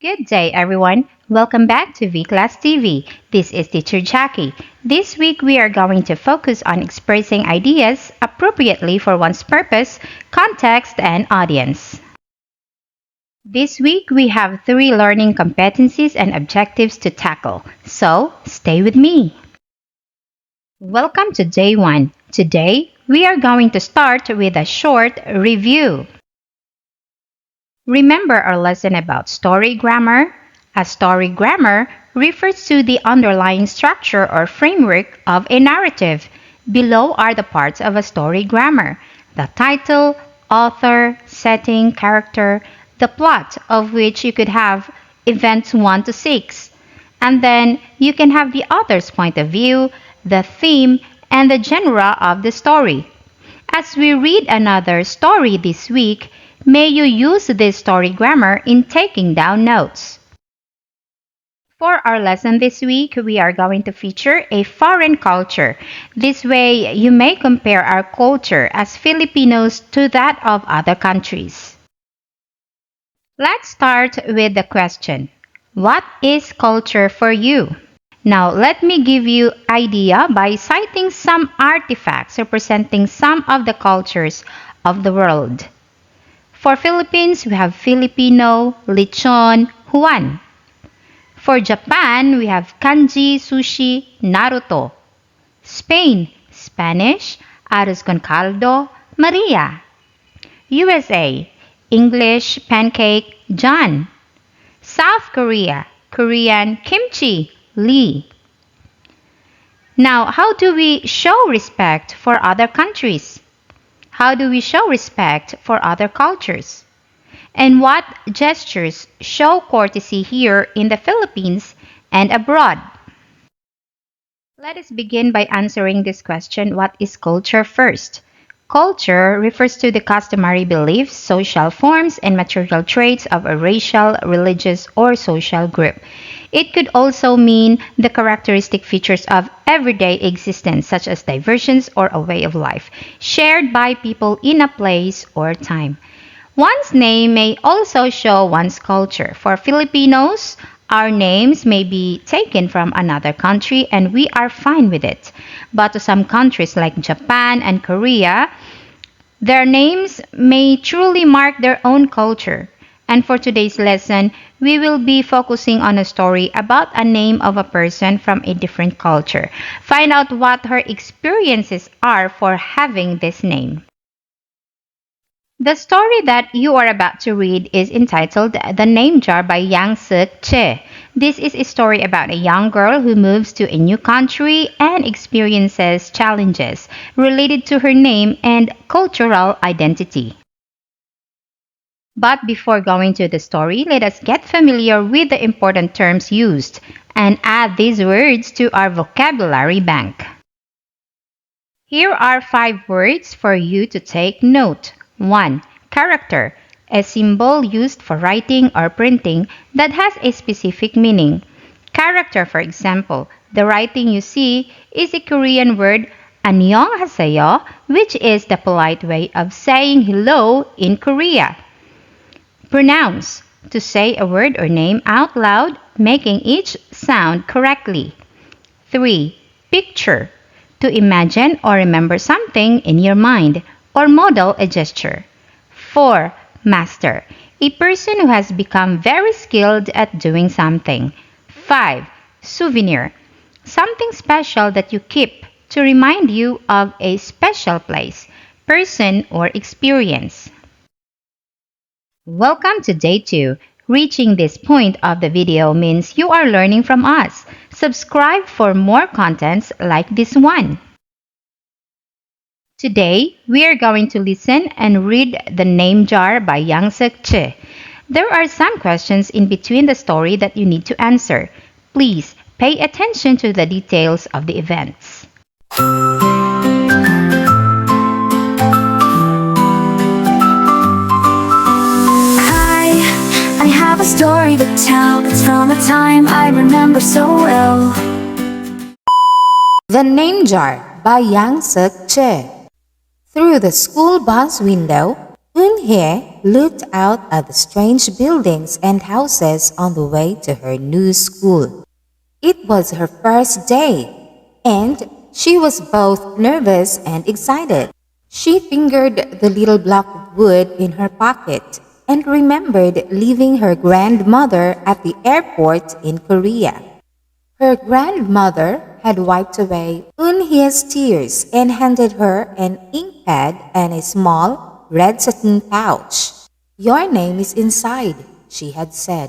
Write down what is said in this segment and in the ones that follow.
Good day, everyone. Welcome back to V-Class TV. This is Teacher Jackie. This week, we are going to focus on expressing ideas appropriately for one's purpose, context, and audience. This week, we have three learning competencies and objectives to tackle. So, stay with me. Welcome to day one. Today, we are going to start with a short review. Remember our lesson about story grammar? A story grammar refers to the underlying structure or framework of a narrative. Below are the parts of a story grammar: the title, author, setting, character, the plot, of which you could have events 1 to 6. And then you can have the author's point of view, the theme, and the genre of the story. As we read another story this week, may you use this story grammar in taking down notes. For our lesson this week, we are going to feature a foreign culture. This way, you may compare our culture as Filipinos to that of other countries. Let's start with the question, what is culture for you? Now, let me give you idea by citing some artifacts representing some of the cultures of the world. For Philippines, we have Filipino, lechon, Juan. For Japan, we have kanji, sushi, Naruto. Spain, Spanish, arroz con caldo, Maria. USA, English, pancake, John. South Korea, Korean, kimchi, Lee. Now, how do we show respect for other countries? How do we show respect for other cultures? And what gestures show courtesy here in the Philippines and abroad? Let us begin by answering this question, what is culture first? Culture refers to the customary beliefs, social forms, and material traits of a racial, religious, or social group. It could also mean the characteristic features of everyday existence, such as diversions or a way of life, shared by people in a place or time. One's name may also show one's culture. For Filipinos, our names may be taken from another country and we are fine with it. But to some countries like Japan and Korea, their names may truly mark their own culture. And for today's lesson, we will be focusing on a story about a name of a person from a different culture. Find out what her experiences are for having this name. The story that you are about to read is entitled The Name Jar by Yangsook Choi. This is a story about a young girl who moves to a new country and experiences challenges related to her name and cultural identity. But before going to the story, let us get familiar with the important terms used and add these words to our vocabulary bank. Here are 5 words for you to take note. 1. Character, a symbol used for writing or printing that has a specific meaning. Character, for example, the writing you see is a Korean word 안녕하세요, which is the polite way of saying hello in Korea. Pronounce, to say a word or name out loud, making each sound correctly. 3. Picture, to imagine or remember something in your mind or model a gesture. 4. Master, a person who has become very skilled at doing something. 5. Souvenir, something special that you keep to remind you of a special place, person, or experience. Welcome to day 2. Reaching this point of the video means you are learning from us. Subscribe for more contents like this one. Today, we are going to listen and read The Name Jar by Yangsook Choi. There are some questions in between the story that you need to answer. Please pay attention to the details of the events. Hi, I have a story to tell. It's from a time I remember so well. The Name Jar by Yangsook Choi. Through the school bus window, Eun-hye looked out at the strange buildings and houses on the way to her new school. It was her first day, and she was both nervous and excited. She fingered the little block of wood in her pocket and remembered leaving her grandmother at the airport in Korea. Her grandmother had wiped away Eun-hye's tears and handed her an ink pad and a small red satin pouch. "Your name is inside," she had said.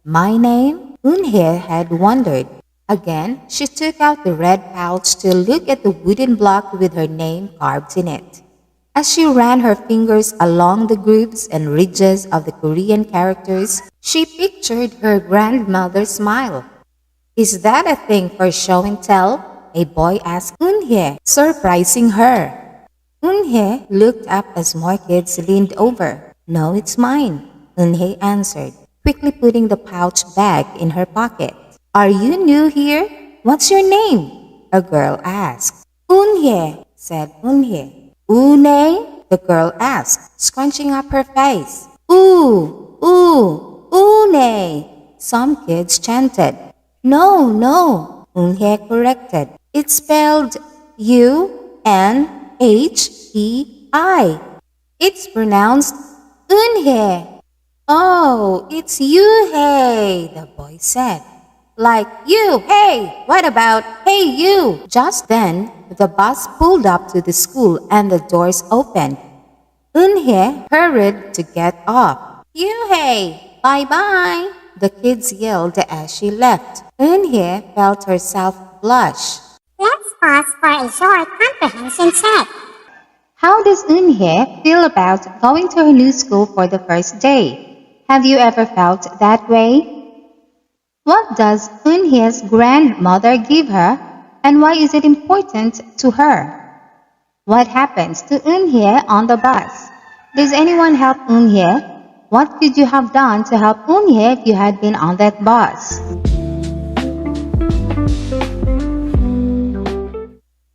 "My name?" Eun-hye had wondered. Again, she took out the red pouch to look at the wooden block with her name carved in it. As she ran her fingers along the grooves and ridges of the Korean characters, she pictured her grandmother's smile. "Is that a thing for show and tell?" a boy asked Eun-hye, surprising her. Eun-hye looked up as more kids leaned over. "No, it's mine," Eun-hye answered, quickly putting the pouch back in her pocket. "Are you new here? What's your name?" a girl asked. "Eun-hye," said Eun-hye. "Une?" the girl asked, scrunching up her face. Une," some kids chanted. "No, no," Eun-hye corrected. "It's spelled U-N-H-E-I. It's pronounced Eun-hye." "Oh, it's you, hey," the boy said. "Like you, hey, what about hey you?" Just then, the bus pulled up to the school and the doors opened. Eun-hye hurried to get off. "You, hey, bye-bye," the kids yelled as she left. Eun-hye felt herself blush. Let's pause for a short comprehension check. How does Eun-hye feel about going to her new school for the first day? Have you ever felt that way? What does Eun-hye's grandmother give her, and why is it important to her? What happens to Eun-hye on the bus? Does anyone help Eun-hye? What could you have done to help Eun-hye if you had been on that bus?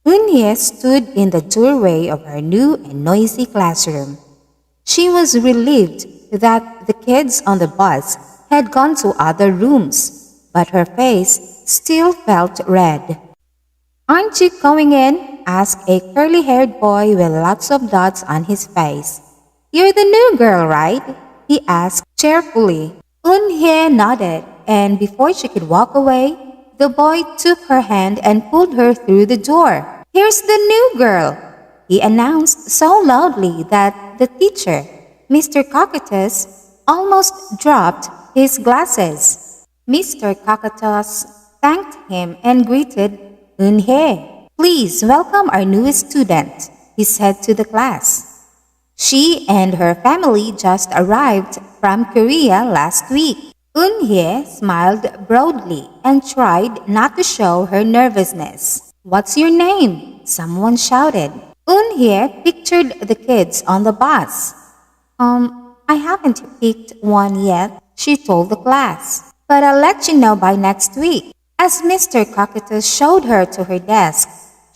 Eun-hye stood in the doorway of her new and noisy classroom. She was relieved that the kids on the bus had gone to other rooms, but her face still felt red. "Aren't you going in?" asked a curly-haired boy with lots of dots on his face. "You're the new girl, right?" he asked cheerfully. Eun-hye nodded, and before she could walk away, the boy took her hand and pulled her through the door. "Here's the new girl," he announced so loudly that the teacher, Mr. Cockatoos, almost dropped his glasses. Mr. Cockatoos thanked him and greeted Eun-hye. "Please welcome our newest student," he said to the class. She and her family just arrived from Korea last week. Eun-hye smiled broadly and tried not to show her nervousness. "What's your name?" someone shouted. Eun-hye pictured the kids on the bus. I haven't picked one yet," she told the class. "But I'll let you know by next week." As Mr. Cockatoos showed her to her desk,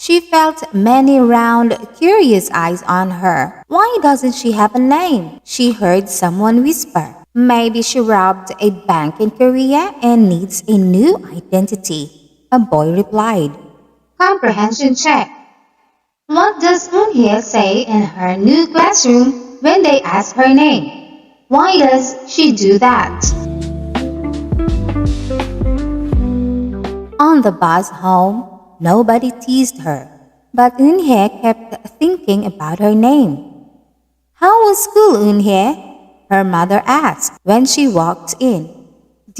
she felt many round, curious eyes on her. "Why doesn't she have a name?" she heard someone whisper. "Maybe she robbed a bank in Korea and needs a new identity," a boy replied. Comprehension check. What does Eun-hye say in her new classroom when they ask her name? Why does she do that? On the bus home, nobody teased her, but Eun-hye kept thinking about her name. "How was school, Eun-hye?" her mother asked when she walked in.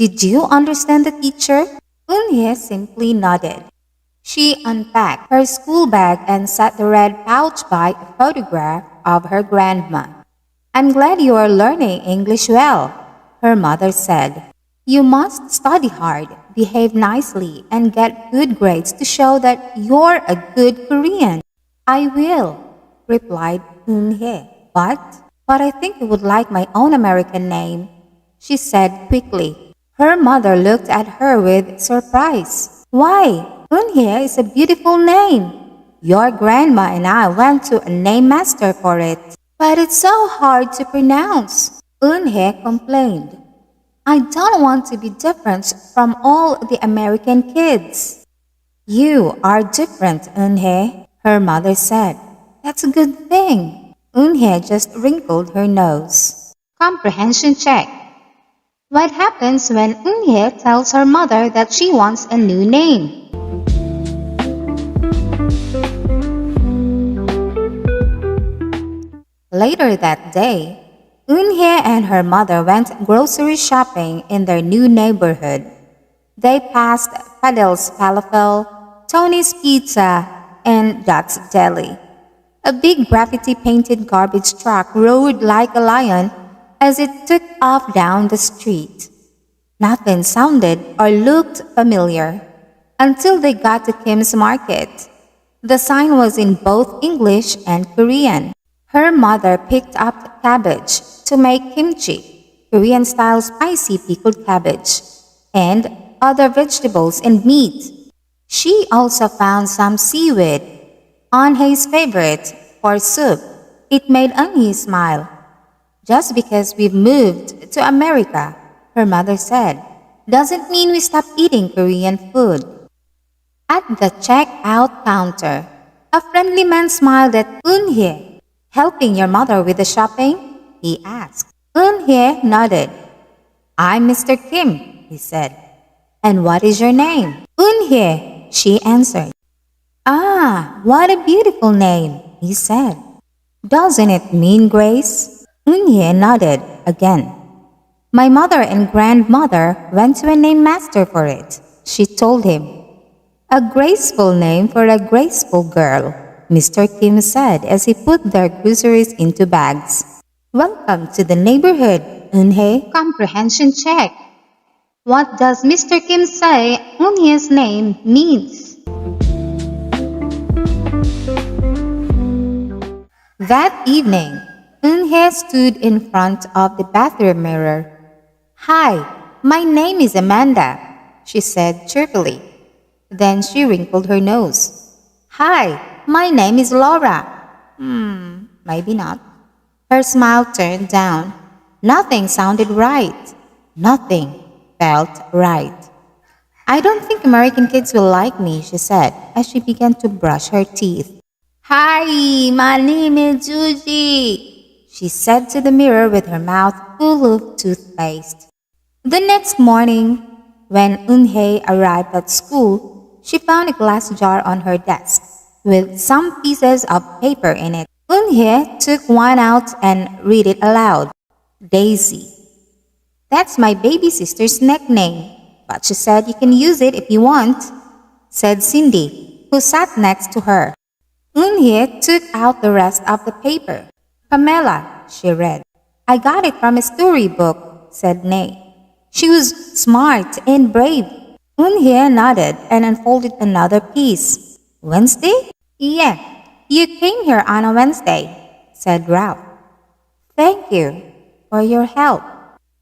"Did you understand the teacher?" Eun-hye simply nodded. She unpacked her school bag and set the red pouch by a photograph of her grandma. "I'm glad you are learning English well," her mother said. "You must study hard, behave nicely, and get good grades to show that you're a good Korean." "I will," replied Eun-hye. But I think I would like my own American name," she said quickly. Her mother looked at her with surprise. "Why? Eun-hye is a beautiful name. Your grandma and I went to a name master for it." But it's so hard to pronounce, Eunhye complained. I don't want to be different from all the American kids. You are different, Eunhye, her mother said. That's a good thing. Eunhye just wrinkled her nose. Comprehension check. What happens when Eunhye tells her mother that she wants a new name? Later that day, Eunhye and her mother went grocery shopping in their new neighborhood. They passed Padel's Falafel, Tony's Pizza, and Duck's Deli. A big graffiti-painted garbage truck roared like a lion as it took off down the street. Nothing sounded or looked familiar until they got to Kim's Market. The sign was in both English and Korean. Her mother picked up cabbage to make kimchi, Korean-style spicy pickled cabbage, and other vegetables and meat. She also found some seaweed, Anhe's favorite, for soup. It made Anhe smile. Just because we've moved to America, her mother said, doesn't mean we stop eating Korean food. At the checkout counter, a friendly man smiled at Eunhye. Helping your mother with the shopping? He asked. Eunhye nodded. I'm Mr. Kim, he said. And what is your name? Eunhye, she answered. Ah, what a beautiful name, he said. Doesn't it mean grace? Eunhye nodded again. My mother and grandmother went to a name master for it, she told him. A graceful name for a graceful girl, Mr. Kim said as he put their groceries into bags. Welcome to the neighborhood, Eunhye. Comprehension check. What does Mr. Kim say Eunhye's name means? That evening, Eunhye stood in front of the bathroom mirror. Hi, my name is Amanda, she said cheerfully. Then she wrinkled her nose. Hi, my name is Laura. Maybe not. Her smile turned down. Nothing sounded right. Nothing felt right. I don't think American kids will like me, she said as she began to brush her teeth. Hi, my name is Juji, she said to the mirror with her mouth full of toothpaste. The next morning, when Eunhye arrived at school, she found a glass jar on her desk with some pieces of paper in it. Eunhye took one out and read it aloud. Daisy. That's my baby sister's nickname, but she said you can use it if you want, said Cindy, who sat next to her. Eunhye took out the rest of the paper. Pamela, she read. I got it from a storybook, said Nay. She was smart and brave. Eunhye nodded and unfolded another piece. Wednesday? Yeah, you came here on a Wednesday, said Ralph. Thank you for your help.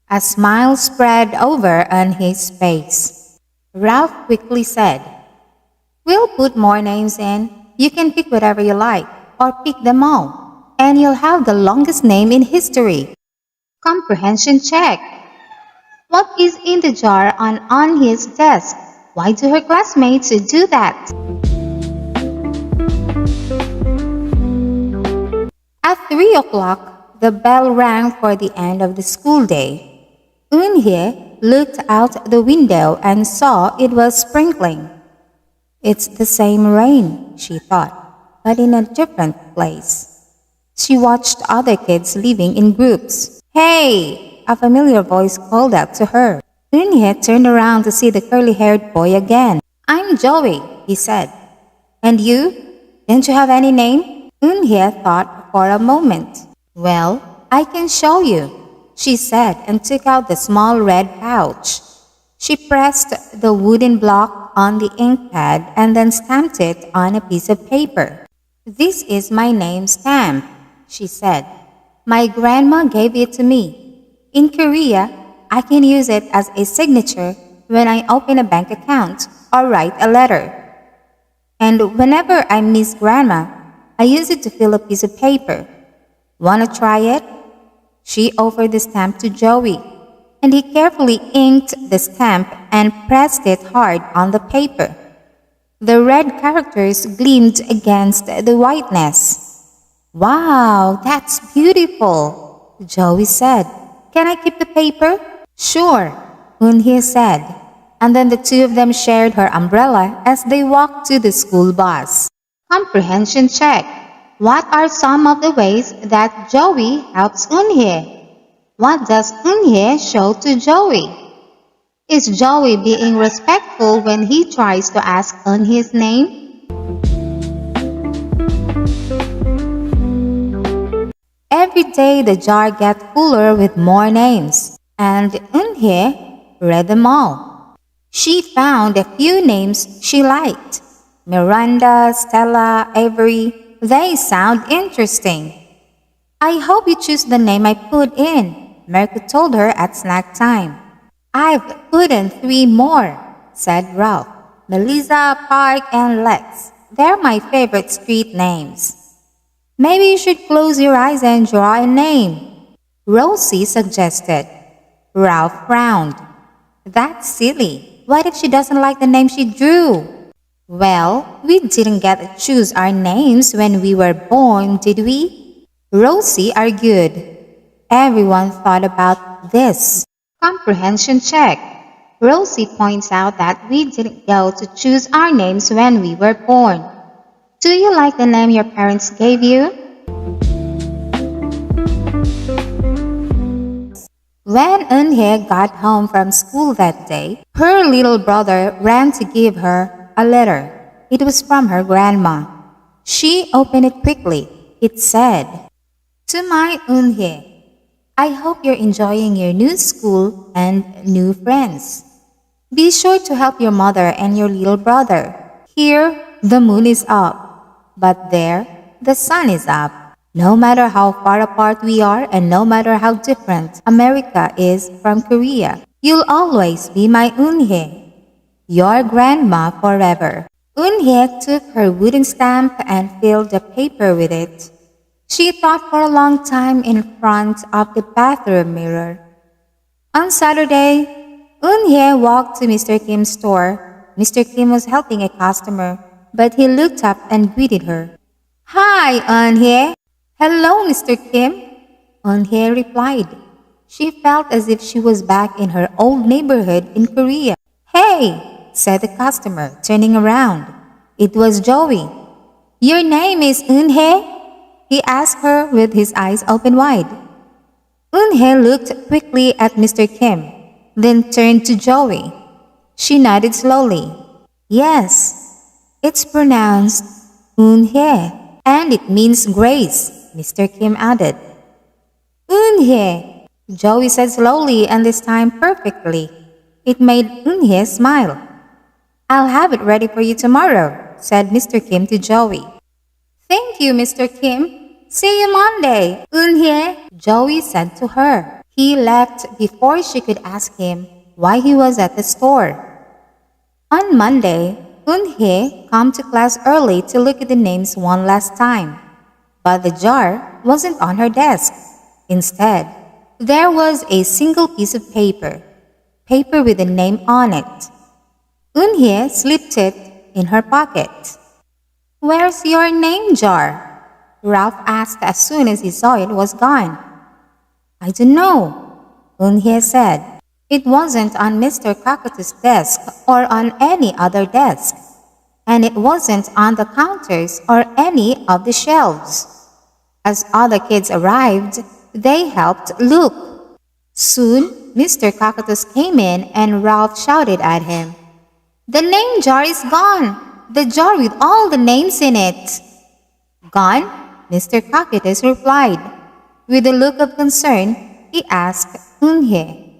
A smile spread over on his face. Ralph quickly said, We'll put more names in. You can pick whatever you like, or pick them all, and you'll have the longest name in history. Comprehension check. What is in the jar on his desk? Why do her classmates do that? At 3 o'clock, the bell rang for the end of the school day. Eunhye looked out the window and saw it was sprinkling. It's the same rain, she thought, but in a different place. She watched other kids living in groups. Hey! A familiar voice called out to her. Eunhye turned around to see the curly-haired boy again. I'm Joey, he said. And you? Didn't you have any name? Eunhye thought for a moment. Well, I can show you, she said and took out the small red pouch. She pressed the wooden block on the ink pad and then stamped it on a piece of paper. This is my name stamp, she said. My grandma gave it to me. In Korea, I can use it as a signature when I open a bank account or write a letter. And whenever I miss grandma, I use it to fill a piece of paper. Wanna try it? She offered the stamp to Joey, and he carefully inked the stamp and pressed it hard on the paper. The red characters gleamed against the whiteness. Wow, that's beautiful, Joey said. Can I keep the paper? Sure, Eun-hye said. And then the two of them shared her umbrella as they walked to the school bus. Comprehension check. What are some of the ways that Joey helps Eun-hye? What does Eun-hye show to Joey? Is Joey being respectful when he tries to ask Eun-hye's name? Every day the jar gets fuller with more names, and Eun-hye read them all. She found a few names she liked. Miranda, Stella, Avery, they sound interesting. I hope you choose the name I put in, Merku told her at snack time. I've put in 3 more, said Ralph. Melissa, Park, and Lex. They're my favorite street names. Maybe you should close your eyes and draw a name, Rosie suggested. Ralph frowned. That's silly. What if she doesn't like the name she drew? Well, we didn't get to choose our names when we were born, did we? Rosie argued. Everyone thought about this. Comprehension check. Rosie points out that we didn't go to choose our names when we were born. Do you like the name your parents gave you? When Eun-hye got home from school that day, her little brother ran to give her a letter. It was from her grandma. She opened it quickly. It said, To my Eun-hye, I hope you're enjoying your new school and new friends. Be sure to help your mother and your little brother. Here, the moon is up, but there, the sun is up. No matter how far apart we are and no matter how different America is from Korea, you'll always be my Eun-hye, your grandma forever. Eun-hye took her wooden stamp and filled the paper with it. She thought for a long time in front of the bathroom mirror. On Saturday, Eun-hye walked to Mr. Kim's store. Mr. Kim was helping a customer, but he looked up and greeted her. Hi, Eun-hye. Hello, Mr. Kim. Eun-hye replied. She felt as if she was back in her old neighborhood in Korea. Hey, said the customer, turning around. It was Joey. Your name is Eun-hye? He asked her with his eyes open wide. Eun-hye looked quickly at Mr. Kim, then turned to Joey. She nodded slowly. Yes, it's pronounced Eun-hye, and it means grace, Mr. Kim added. Eun-hye, Joey said slowly and this time perfectly. It made Eun-hye smile. I'll have it ready for you tomorrow, said Mr. Kim to Joey. Thank you, Mr. Kim. See you Monday, Eun-hye, Joey said to her. He left before she could ask him why he was at the store. On Monday, Eun-hye came to class early to look at the names one last time. But the jar wasn't on her desk. Instead, there was a single piece of paper with a name on it. Eun-hye slipped it in her pocket. Where's your name jar? Ralph asked as soon as he saw it was gone. I don't know, Eun-hye said. It wasn't on Mr. Kakatu's desk or on any other desk. And it wasn't on the counters or any of the shelves. As other kids arrived, they helped look. Soon, Mr. Cactus came in and Ralph shouted at him. The name jar is gone! The jar with all the names in it. Gone? Mr. Cactus replied. With a look of concern, he asked Eun-hye,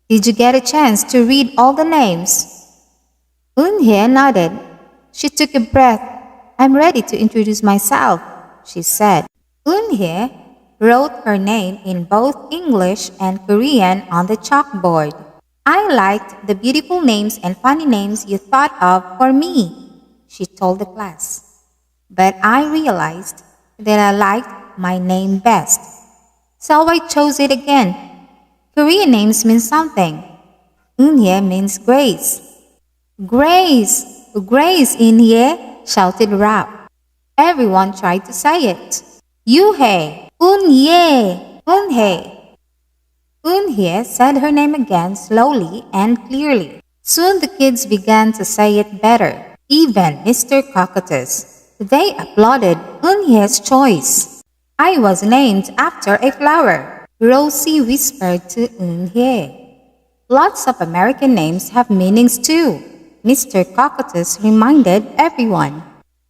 Did you get a chance to read all the names? Eun-hye nodded. She took a breath. I'm ready to introduce myself, she said. Eun-hye wrote her name in both English and Korean on the chalkboard. I liked the beautiful names and funny names you thought of for me, she told the class. But I realized that I liked my name best. So I chose it again. Korean names mean something. Eunhye means grace. Grace! Grace Eunhye! Shouted Rap. Everyone tried to say it. Yuhye! Eunhye! Eunhye! Eunhye said her name again slowly and clearly. Soon the kids began to say it better. Even Mr. Cockatoos. They applauded Eunhye's choice. I was named after a flower, Rosie whispered to Eunhye. Lots of American names have meanings too, Mr. Cockatoos reminded everyone.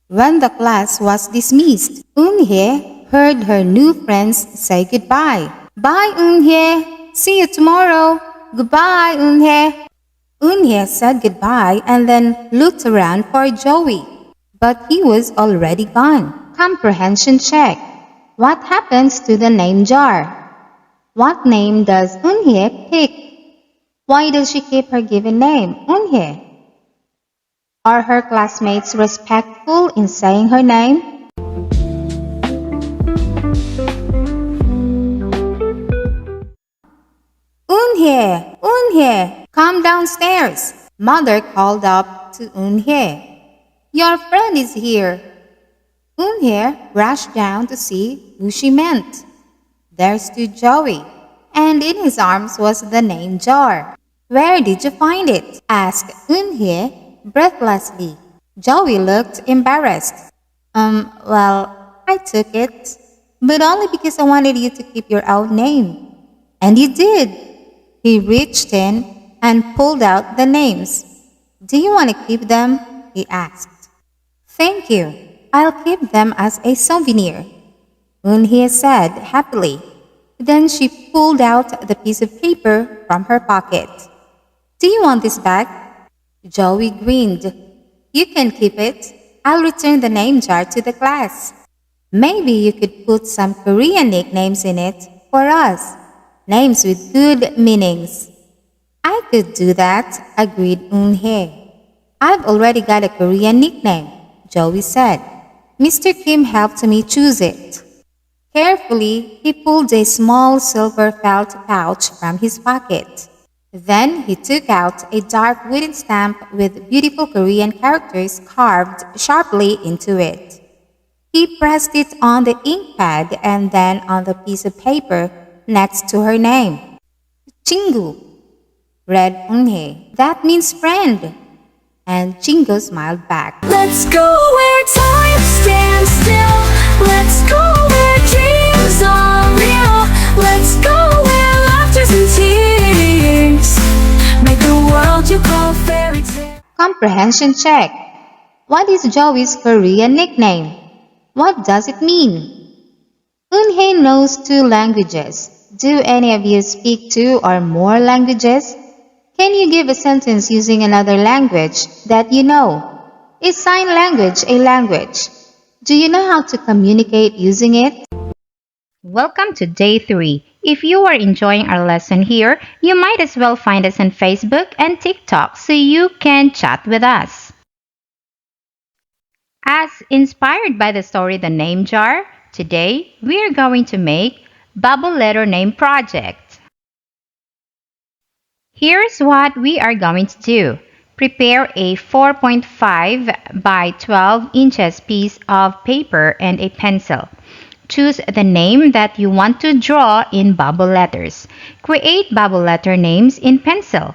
When the class was dismissed, Eunhye heard her new friends say goodbye. Bye, Eunhye. See you tomorrow. Goodbye, Eunhye. Eunhye said goodbye and then looked around for Joey. But he was already gone. Comprehension check. What happens to the name jar? What name does Eunhye pick? Why does she keep her given name, Eunhye? Are her classmates respectful in saying her name? Eunhye! Eunhye! Come downstairs! Mother called up to Eunhye. Your friend is here. Eunhye rushed down to see who she meant. There stood Joey, and in his arms was the name jar. Where did you find it? Asked Eunhye breathlessly. Joey looked embarrassed. Well, I took it, but only because I wanted you to keep your own name. And you did. He reached in and pulled out the names. Do you want to keep them? He asked. Thank you. I'll keep them as a souvenir, Eunhye said happily. Then she pulled out the piece of paper from her pocket. Do you want this back? Joey grinned. You can keep it. I'll return the name jar to the class. Maybe you could put some Korean nicknames in it for us. Names with good meanings. I could do that, agreed Eunhye. I've already got a Korean nickname, Joey said. Mr. Kim helped me choose it. Carefully, he pulled a small silver felt pouch from his pocket. Then he took out a dark wooden stamp with beautiful Korean characters carved sharply into it. He pressed it on the ink pad and then on the piece of paper next to her name. Chingu, read Eunhye. That means friend. And Chingu smiled back. Let's go where time stands still. Let's go where dreams are real. Let's go where laughter's and tears make the world you call fairy tale. Comprehension check. What is Joey's Korean nickname? What does it mean? Eunhye knows 2 languages. Do any of you speak 2 or more languages? Can you give a sentence using another language that you know? Is sign language a language? Do you know how to communicate using it? Welcome to day 3. If you are enjoying our lesson here, you might as well find us on Facebook and TikTok so you can chat with us. As inspired by the story The Name Jar, today we are going to make bubble letter name project. Here's what we are going to do. Prepare a 4.5 by 12 inches piece of paper and a pencil. Choose the name that you want to draw in bubble letters. Create bubble letter names in pencil.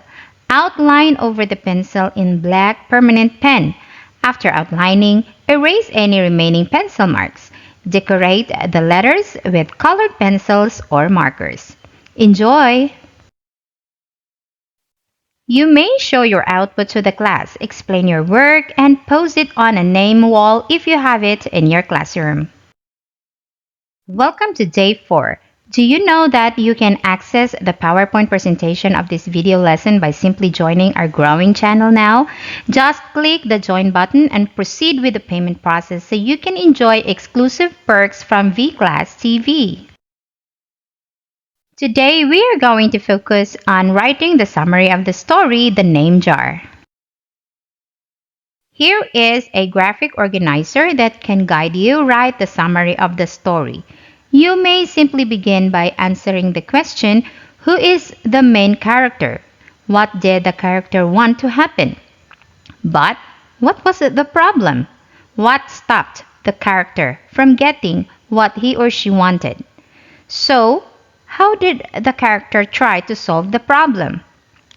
Outline over the pencil in black permanent pen. After outlining, erase any remaining pencil marks. Decorate the letters with colored pencils or markers. Enjoy! You may show your output to the class, explain your work, and post it on a name wall if you have it in your classroom. Welcome to day 4. Do you know that you can access the PowerPoint presentation of this video lesson by simply joining our growing channel now? Just click the join button and proceed with the payment process so you can enjoy exclusive perks from V-Class TV. Today, we are going to focus on writing the summary of the story, The Name Jar. Here is a graphic organizer that can guide you write the summary of the story. You may simply begin by answering the question, who is the main character? What did the character want to happen? But what was the problem? What stopped the character from getting what he or she wanted? So, how did the character try to solve the problem?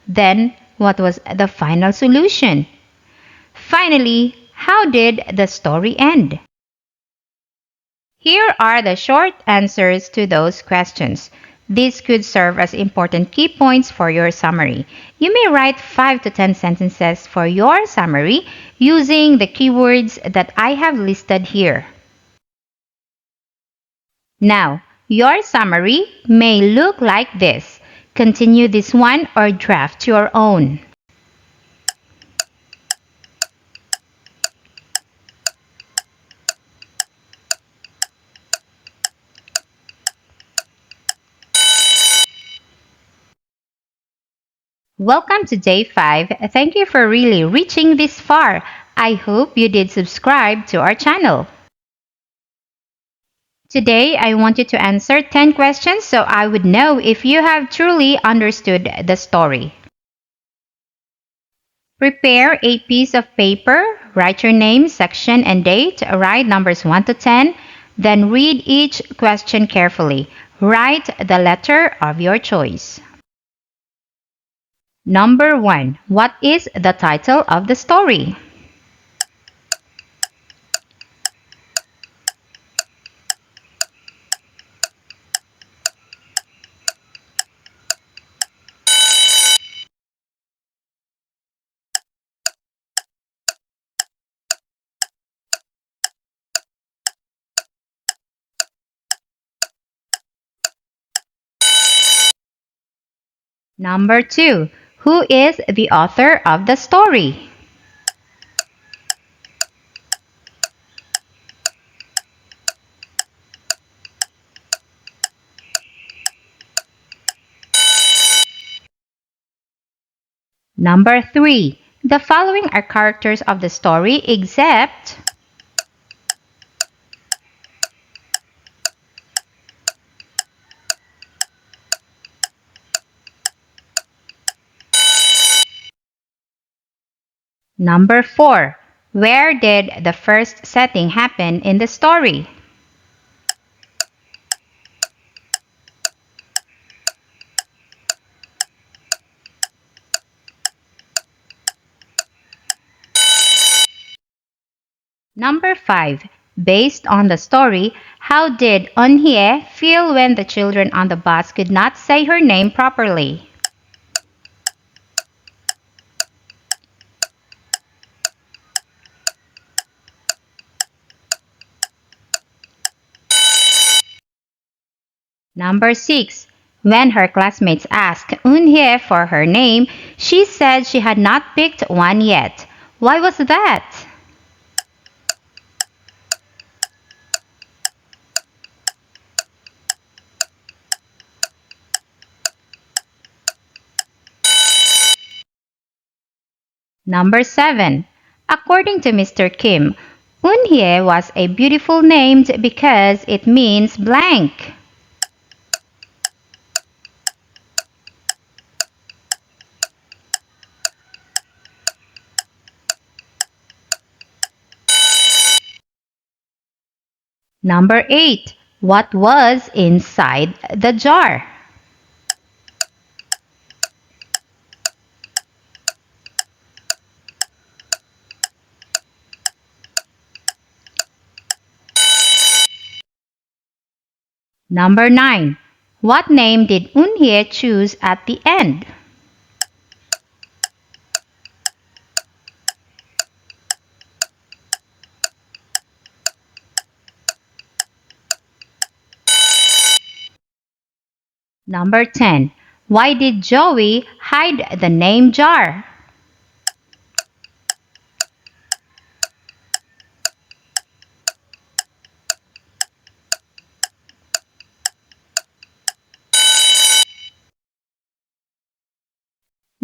Then, what was the final solution? Finally, how did the story end? Here are the short answers to those questions. These could serve as important key points for your summary. You may write 5 to 10 sentences for your summary using the keywords that I have listed here. Now, your summary may look like this. Continue this one or draft your own. Welcome to day 5. Thank you for really reaching this far. I hope you did subscribe to our channel. Today, I want you to answer 10 questions so I would know if you have truly understood the story. Prepare a piece of paper, write your name, section, and date, write numbers 1 to 10, then read each question carefully. Write the letter of your choice. Number 1. What is the title of the story? Number 2. Who is the author of the story? Number 3. The following are characters of the story except Number 4. Where did the first setting happen in the story? Number 5. Based on the story, how did Eunhye feel when the children on the bus could not say her name properly? Number 6. When her classmates asked Eunhye for her name, she said she had not picked one yet. Why was that? Number 7. According to Mr. Kim, Eunhye was a beautiful name because it means blank. Number 8. What was inside the jar? Number 9. What name did Eunhye choose at the end? Number 10. Why did Joey hide the name jar?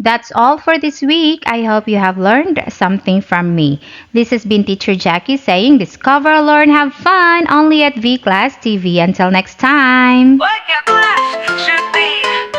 That's all for this week. I hope you have learned something from me. This has been Teacher Jackie saying discover, learn, have fun only at V Class TV. Until next time. What your class should be.